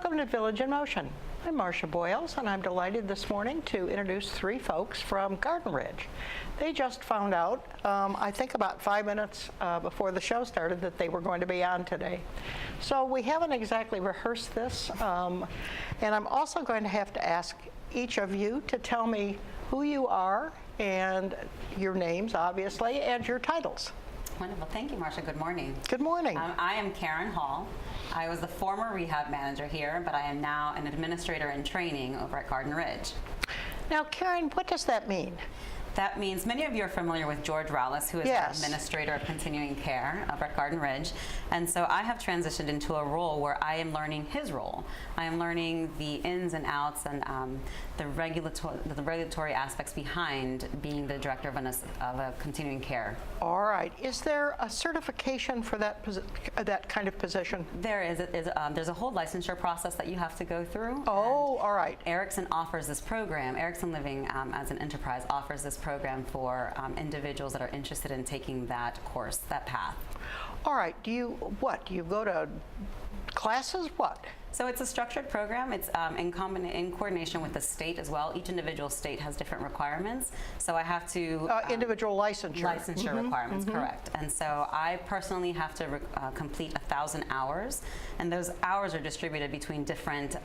Welcome to Village in Motion. I'm Marcia Boyles, and I'm delighted this morning to introduce three folks from Garden Ridge. They just found out, I think about 5 minutes before the show started, that they were going to be on today. So we haven't exactly rehearsed this, and I'm also going to have to ask each of you to tell me who you are, and your names, obviously, and your titles. Wonderful. Thank you, Marcia. Good morning. Good morning. I am Karen Hall. I was the former rehab manager here, but I am now an administrator in training over at Garden Ridge. Now, Karen, what does that mean? That means many of you are familiar with George Rallis, who is Yes. our administrator of continuing care over at Garden Ridge. And so I have transitioned into a role where I am learning his role. I am learning the ins and outs and the regulatory aspects behind being the director of a continuing care. All right. Is there a certification for that kind of position? There is. There's a whole licensure process that you have to go through. Oh, all right. Erickson offers this program. Erickson Living, as an enterprise, offers this program for individuals that are interested in taking that course, that path. All right. Do you go to classes? What? So it's a structured program. It's in coordination with the state as well. Each individual state has different requirements. So I have to... individual licensure. Licensure requirements, correct. And so I personally have to complete 1,000 hours, and those hours are distributed between different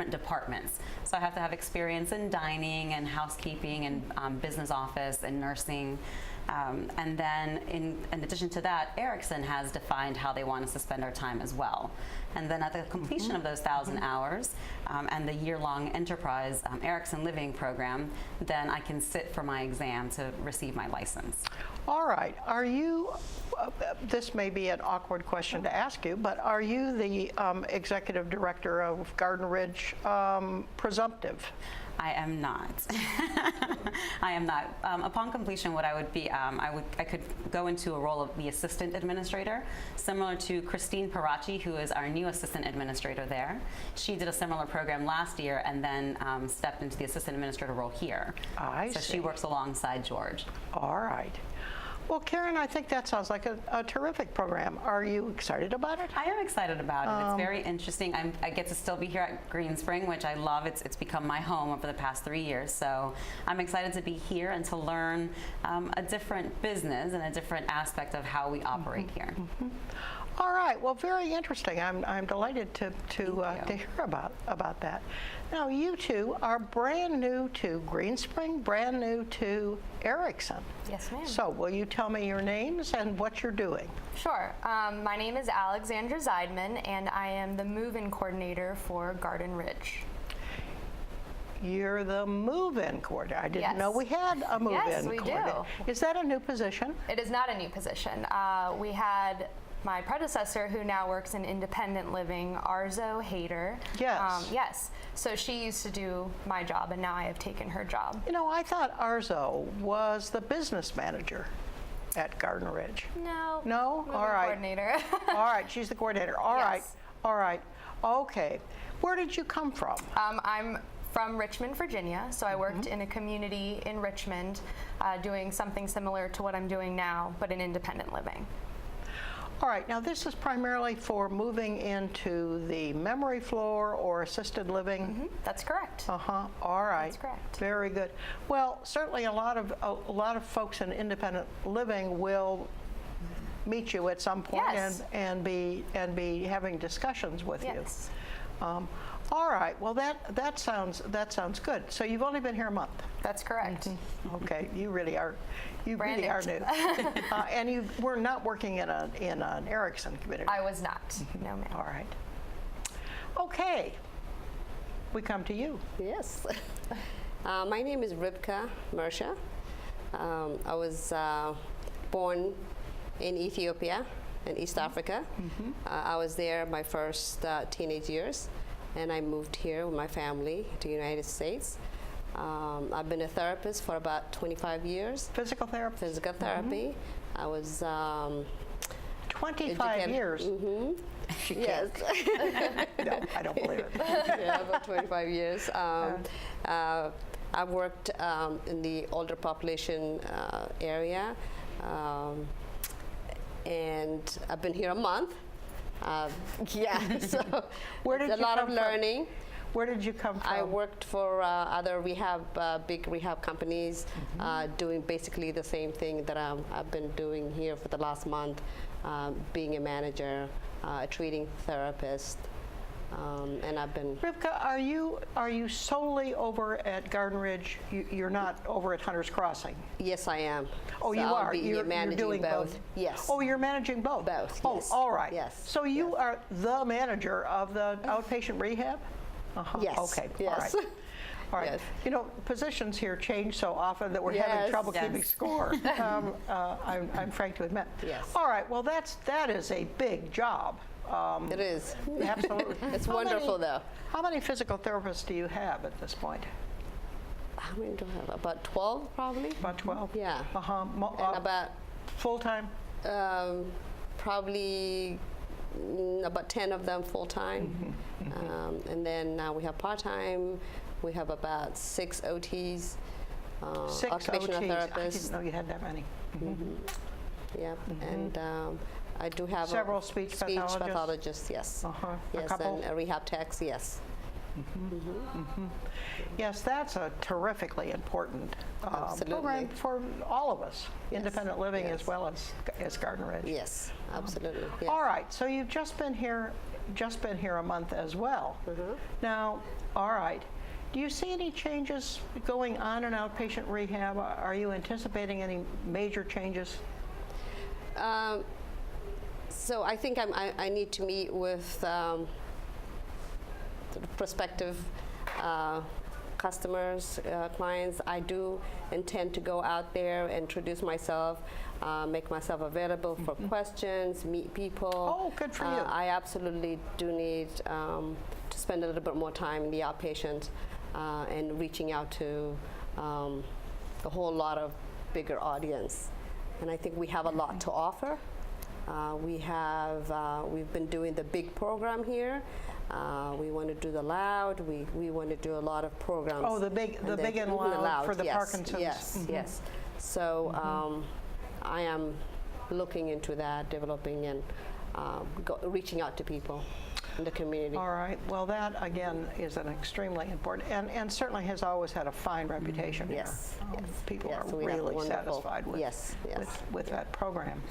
departments. So I have to have experience in dining and housekeeping and business office and nursing. And then in addition to that, Erickson has defined how they want us to spend our time as well. And then at the completion of those 1,000 hours and the year-long enterprise Erickson Living program, then I can sit for my exam to receive my license. All right. Are you, this may be an awkward question to ask you, but are you the executive director of Garden Ridge presumptive? I am not. I am not. Upon completion, what I would be, I could go into a role of the assistant administrator, similar to Christine Parachi, who is our new assistant administrator there. She did a similar program last year and then stepped into the assistant administrator role here. I see. So she works alongside George. All right. Well, Karen, I think that sounds like a terrific program. Are you excited about it? I am excited about it. It's very interesting. I get to still be here at Green Spring, which I love. It's become my home over the past 3 years. So I'm excited to be here and to learn a different business and a different aspect of how we operate here. All right. Well, very interesting. I'm delighted to hear about that. Now, you two are brand new to Green Spring, brand new to Erickson. Yes, ma'am. So, will you tell me your names and what you're doing? Sure. My name is Alexandra Zeidman, and I am the move-in coordinator for Garden Ridge. You're the move-in coordinator. I didn't know we had a move-in Yes, we coordinator. do. Is that a new position? It is not a new position. We had my predecessor, who now works in independent living, Arzo Hader. Yes. Yes. So she used to do my job, and now I have taken her job. You know, I thought Arzo was the business manager at Garden Ridge. No. No? Moving All right. coordinator. All right, she's the coordinator. All right. Yes. All right. Okay. Where did you come from? I'm from Richmond, Virginia, so I worked in a community in Richmond doing something similar to what I'm doing now, but in independent living. All right, now this is primarily for moving into the memory floor or assisted living? That's correct. Uh-huh, all right. That's correct. Very good. Well, certainly a lot of folks in independent living will meet you at some point Yes. and be having discussions with Yes. you. All right, well that sounds good. So you've only been here a month. That's correct. Okay, you really are new. And you were not working in an Erickson community. I was not. No, ma'am. All right. Okay. We come to you. Yes. My name is Rybca, Mersha. I was born in Ethiopia, in East Africa. I was there my first teenage years, and I moved here with my family to the United States. I've been a therapist for about 25 years. Physical therapy? Physical therapy. I was 25 years? She Yes. No, I don't believe it. Yeah, about 25 years. I've worked in the older population area, and I've been here a month. Yeah, so Where did it's a you lot come of from? learning. Where did you come from? I worked for other rehab, big rehab companies, doing basically the same thing that I've been doing here for the last month, being a manager, a treating therapist, and I've been. Rybka, are you solely over at Garden Ridge? You're not over at Hunter's Crossing? Yes, I am. Oh, So you I'll are. be You're managing doing both. Yes. Oh, you're managing both. Both, Oh, yes. all right. Yes, So you yes. are the manager of the outpatient rehab? Uh-huh. Yes, Okay. yes. All right. All right. Yes. You know, positions here change so often that we're having Yes. trouble Yes. keeping score. I'm frank to admit. Yes. All right. Well, that is a big job. It is. Absolutely. It's How wonderful, many- though. How many physical therapists do you have at this point? How many do I have? About 12, probably. About 12? Yeah. Uh-huh. And about Full-time? probably about 10 of them full time. And then now we have part time. We have about 6 OTs, 6 occupational OTs. I therapists. didn't know you had that many. Yep. And I do have Several speech pathologists? pathologists, yes. Uh-huh. A Yes, couple? and rehab techs, yes. Yes, that's a terrifically important Absolutely. program for all of us, independent living yes. as well as Garden Ridge. Yes, absolutely. Yes. All right, so you've just been here a month as well. Now, all right, do you see any changes going on in outpatient rehab? Are you anticipating any major changes? So I think I need to meet with sort of prospective customers, clients. I do intend to go out there, introduce myself, make myself available for questions, meet people. Oh, good for you. I absolutely do need to spend a little bit more time in the outpatient and reaching out to a whole lot of bigger audience. And I think we have a lot to offer. We've been doing the big program here. We want to do the loud. We want to do a lot of programs. Oh, the big and loud for the yes, Parkinson's. Yes, yes. So I am looking into that, developing and reaching out to people in the community. All right. Well, that again is an extremely important, and certainly has always had a fine reputation Yes, here. yes. People Yes, are we have really wonderful- satisfied with yes, yes, with that program.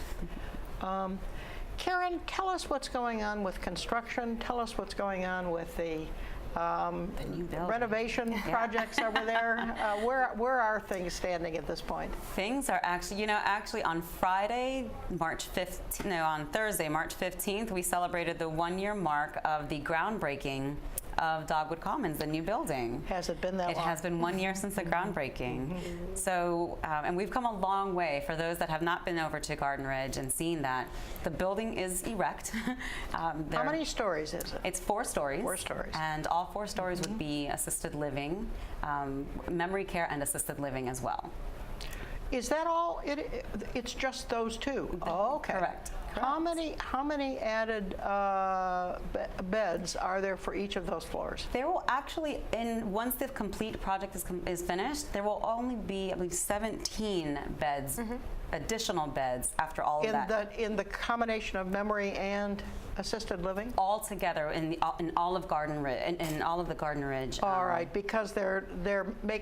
Karen, tell us what's going on with construction. Tell us what's going on with the new building. renovation projects over there. Where are things standing at this point? Things are actually on Friday, on Thursday, March 15th, we celebrated the 1-year mark of the groundbreaking of Dogwood Commons, the new building. Has it been that long? It has been 1 year since the groundbreaking. So, and we've come a long way. For those that have not been over to Garden Ridge and seen that, the building is erect. How many stories is it? It's 4 stories. 4 stories. And all 4 stories would be assisted living, memory care, and assisted living as well. Is that all? It's just those 2? Oh, okay. Correct. How many added beds are there for each of those floors? There will actually, once the complete project is finished, there will only be, I believe, 17 beds, additional beds after all of that. In the combination of memory and assisted living? All together in all of Garden Ridge, in all of the Garden Ridge. All right, because they're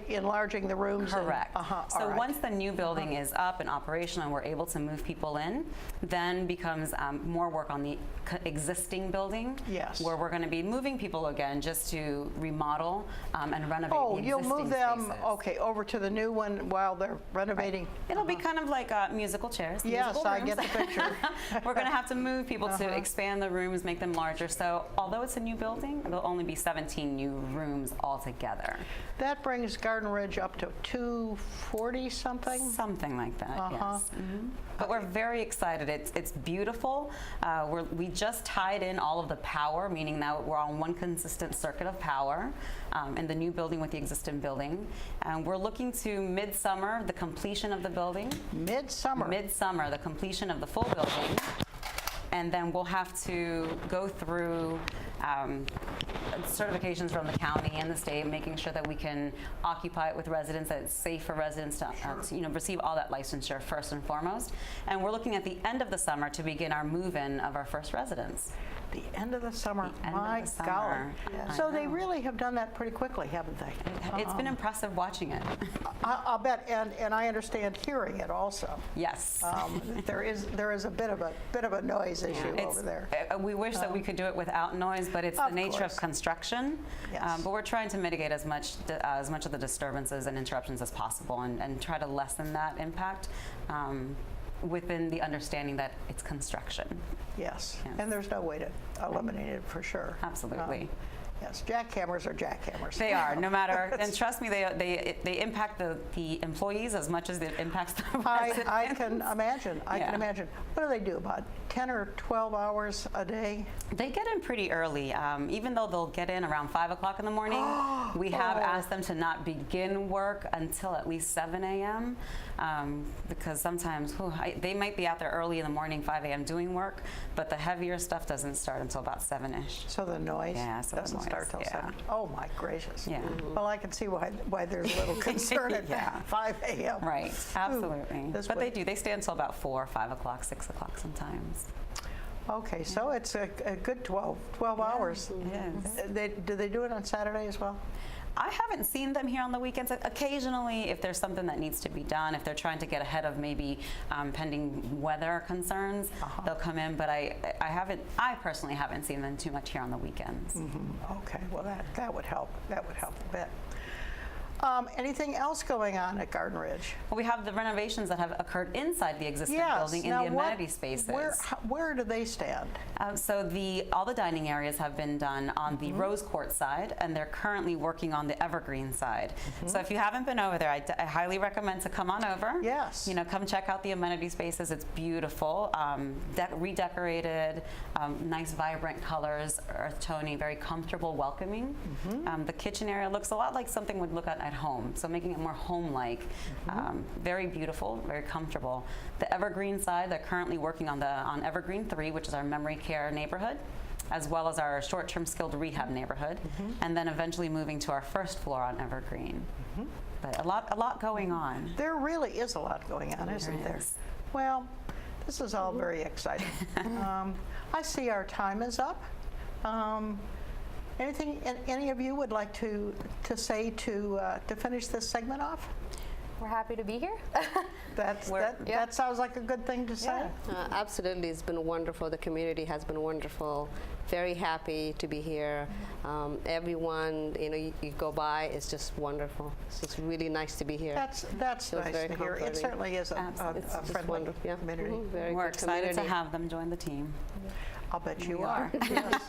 enlarging the rooms. Correct. And, So once the new building is up and operational and we're able to move people in, then becomes more work on the existing building. Yes. Where we're going to be moving people again just to remodel and renovate the existing you'll move them, spaces. okay, over to the new one while they're renovating? It'll be kind of like musical chairs. Yes, musical I rooms. get the picture. We're going to have to move people to expand the rooms, make them larger. So although it's a new building, there'll only be 17 new rooms altogether. That brings Garden Ridge up to 240 something? Something like that, yes. But we're very excited. It's beautiful. We just tied in all of the power, meaning that we're on one consistent circuit of power in the new building with the existing building. And we're looking to midsummer, the completion of the building. Midsummer? Midsummer, the completion of the full building. And then we'll have to go through certifications from the county and the state, making sure that we can occupy it with residents, that it's safe for residents to receive all that licensure first and foremost. And we're looking at the end of the summer to begin our move-in of our first residents. The end of the summer. The end of My the summer. golly. Yeah. So I they know. really have done that pretty quickly, haven't they? It's been impressive watching it. I'll bet, and I understand hearing it also. Yes. There is a bit of a noise issue over there. We wish that we could do it without noise, but it's the Of nature course. of construction. Yes. But we're trying to mitigate as much of the disturbances and interruptions as possible, and try to lessen that impact within the understanding that it's construction. Yes, Yes. and there's no way to eliminate it for sure. Absolutely. Yes, jackhammers are jackhammers. They are, no matter, and trust me, they impact the employees as much as it impacts the residents. I can imagine. I can Yeah. imagine. What do they do? About 10 or 12 hours a day? They get in pretty early, even though they'll get in around 5 o'clock in the morning. We have asked them to not begin work until at least 7 a.m. Because sometimes they might be out there early in the morning, 5 a.m. doing work, but the heavier stuff doesn't start until about 7-ish. So the noise Yeah, so the doesn't noise, start till yeah. 7. Oh my gracious. Yeah. Well, I can see why there's a little concern at Yeah. 5 a.m. Right, absolutely. this But way. they stay until about 4, 5 o'clock, 6 o'clock sometimes. Okay, so it's a good 12 hours. Yes. Do they do it on Saturday as well? I haven't seen them here on the weekends. Occasionally, if there's something that needs to be done, if they're trying to get ahead of maybe pending weather concerns, they'll come in. But I personally haven't seen them too much here on the weekends. Okay, well that would help. That would help a bit. Anything else going on at Garden Ridge? Well, we have the renovations that have occurred inside the existing building in Now the amenity spaces. Where do they stand? So all the dining areas have been done on the Rose Court side, and they're currently working on the Evergreen side. So if you haven't been over there, I highly recommend to come on over. Yes. Come check out the amenity spaces. It's beautiful, redecorated, nice vibrant colors, earth tony, very comfortable, welcoming. The kitchen area looks a lot like something would look at home, so making it more home-like. Very beautiful, very comfortable. The Evergreen side, they're currently working on Evergreen 3, which is our memory care neighborhood, as well as our short-term skilled rehab neighborhood, and then eventually moving to our first floor on Evergreen. But a lot going on. There really is a lot going on, isn't there? is. Well, this is all very exciting. I see our time is up. Anything any of you would like to say to finish this segment off? We're happy to be here. That sounds like a good thing to say. Absolutely, it's been wonderful. The community has been wonderful. Very happy to be here. Everyone, you go by, it's just wonderful. It's just really nice to be here. That's Feels nice very to hear. It comforting. certainly is a It's just friendly wonderful. Yeah. community. Very We're good excited to community. have them join the team. I'll bet you We are. are. Yes,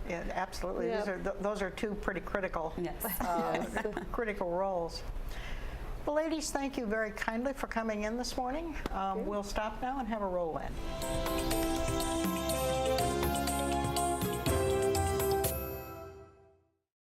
yeah, absolutely. Yeah. Those are two pretty critical Yes. critical roles. Well, ladies, thank you very kindly for coming in this morning. We'll stop now and have a roll in.